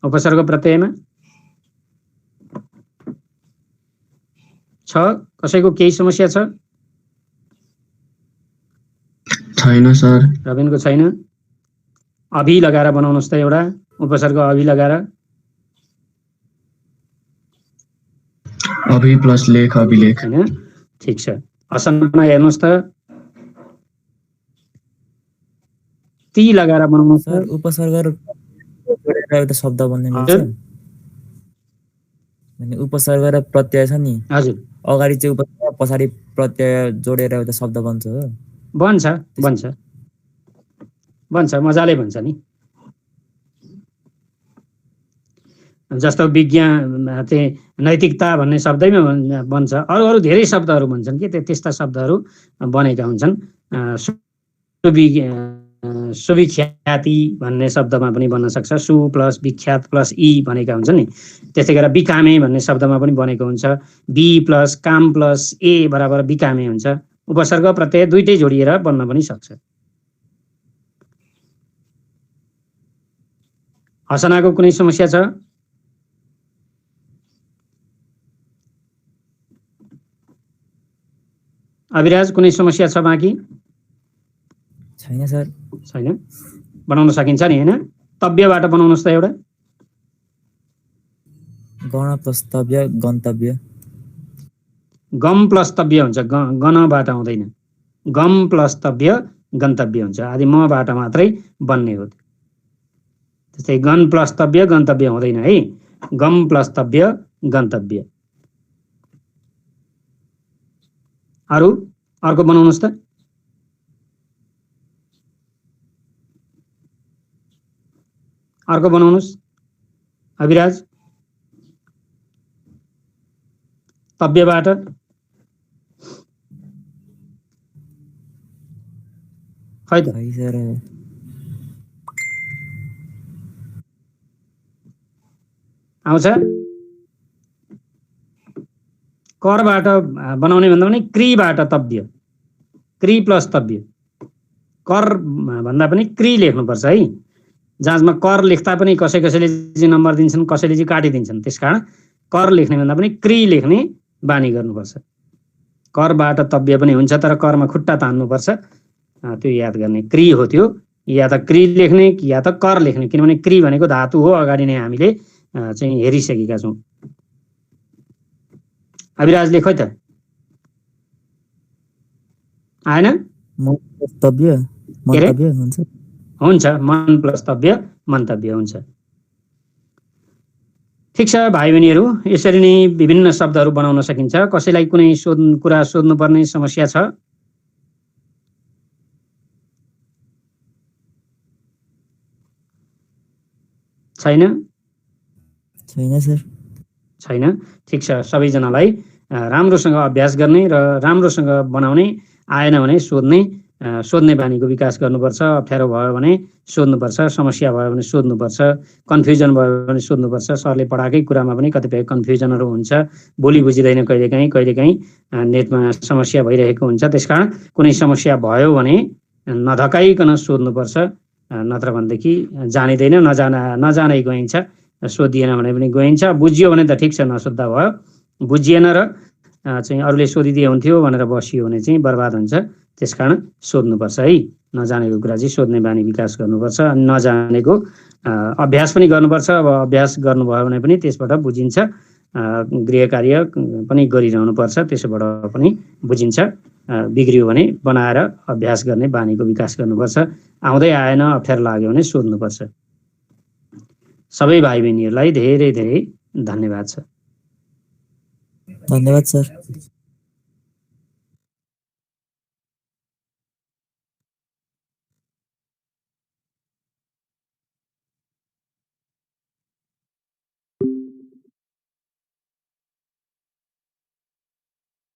उपसर्ग प्रत्ययमा? छ कसैको केही समस्या छ? छैन सर। रबिनको छैन? अभि लगाएर बनाउनुहोस् त एउटा उपसर्ग अभि लगाएर। अभि प्लस लेख अभिलेख। हैन? ठीक छ। असनमा हेर्नुहोस् त। ती लगाएर बनाउनुहोस् सर। उपसर्ग जोडेर एउटा शब्द बन्ने मिल्छ? अनि उपसर्ग र प्रत्यय छ नि। हजुर। अगाडि चाहिँ उपसर्ग पछाडि प्रत्यय जोडेर एउटा शब्द बन्छ हो? बन्छ बन्छ बन्छ, मजाले बन्छ नि। जस्तो विज्ञान चाहिँ नैतिकता भन्ने शब्दैमा बन्छ। अरू अरू धेरै शब्दहरू बन्छन् कि त्यस्ता शब्दहरू बनेका हुन्छन्। सुविख्याति भन्ने शब्दमा पनि बन्न सक्छ। सु प्लस विख्यात प्लस ई भनेका हुन्छन् नि। त्यस्तै गरेर बिकामे भन्ने शब्दमा पनि बनेको हुन्छ। बी प्लस काम प्लस ए बराबर बिकामे हुन्छ। उपसर्ग प्रत्यय दुईटै जोडिएर बन्न पनि सक्छ। हसनाको कुनै समस्या छ? अभिराज कुनै समस्या छ बाँकी? छैन सर। छैन? बनाउन सकिन्छ नि हैन? तव्यबाट बनाउनुहोस् त एउटा। गण प्लस तव्य गन्तव्य। गम प्लस तव्य हुन्छ, गणबाट आउँदैन। गम प्लस तव्य गन्तव्य हुन्छ। आदि मबाट मात्रै बन्ने हो। त्यस्तै गण प्लस तव्य गन्तव्य हुँदैन है। गम प्लस तव्य गन्तव्य। अरु अर्को बनाउनुहोस् त। अर्को बनाउनुहोस् अभिराज। तव्यबाट खै त आउँछ? करबाट बनाउने भन्दा पनि क्रीबाट तव्य। क्री प्लस तव्य। कर भन्दा पनि क्री लेख्नुपर्छ है। जाँचमा कर लेख्दा पनि कसैले चाहिँ नम्बर दिन्छन्, कसैले चाहिँ काटिदिन्छन्। त्यसकारण कर लेख्ने भन्दा पनि क्री लेख्ने बानी गर्नुपर्छ। करबाट तव्य पनि हुन्छ, तर करमा खुट्टा तान्नुपर्छ। त्यो याद गर्ने। क्री हो त्यो। या त क्री लेख्ने या त कर लेख्ने, किनभने क्री भनेको धातु हो। अगाडि नै हामीले चाहिँ हेरिसकेका छौँ। अभिराजले खै त आएन? तव्य मन्तव्य हुन्छ। हुन्छ, मन प्लस तव्य मन्तव्य हुन्छ। ठिक छ भाइ बहिनीहरू, यसरी नै विभिन्न शब्दहरू बनाउन सकिन्छ। कसैलाई कुनै कुरा सोध्नुपर्ने समस्या छ? छैन? छैन सर। छैन? ठिक छ। सबैजनालाई राम्रोसँग अभ्यास गर्ने र राम्रोसँग बनाउने, आएन भने सोध्ने बानीको विकास गर्नुपर्छ। अप्ठ्यारो भयो भने सोध्नुपर्छ, समस्या भयो भने सोध्नुपर्छ, कन्फ्युजन भयो भने सोध्नुपर्छ। सरले पढाएकै कुरामा पनि कतिपय कन्फ्युजनहरू हुन्छ, बोली बुझिँदैन कहिलेकाहीँ नेटमा समस्या भइरहेको हुन्छ। त्यसकारण कुनै समस्या भयो भने नधकाइकन सोध्नुपर्छ। नत्र भनेदेखि जानिँदैन, नजानै गइन्छ। सोधिएन भने पनि गइन्छ। बुझियो भने त ठिक छ, नसोद्धा भयो। बुझिएन र चाहिँ अरूले सोधिदिए हुन्थ्यो भनेर बसियो भने चाहिँ बर्बाद हुन्छ। त्यसकारण सोध्नुपर्छ है। नजानेको कुरा चाहिँ सोध्ने बानी विकास गर्नुपर्छ। अनि नजानेको अभ्यास पनि गर्नुपर्छ। अब अभ्यास गर्नुभयो भने पनि त्यसबाट बुझिन्छ। गृह कार्य पनि गरिरहनुपर्छ, त्यसोबाट पनि बुझिन्छ। बिग्रियो भने बनाएर अभ्यास गर्ने बानीको विकास गर्नुपर्छ। आउँदै आएन, अप्ठ्यारो लाग्यो भने सोध्नुपर्छ। सबै भाइ बहिनीहरूलाई धेरै धेरै धन्यवाद छ। धन्यवाद सर।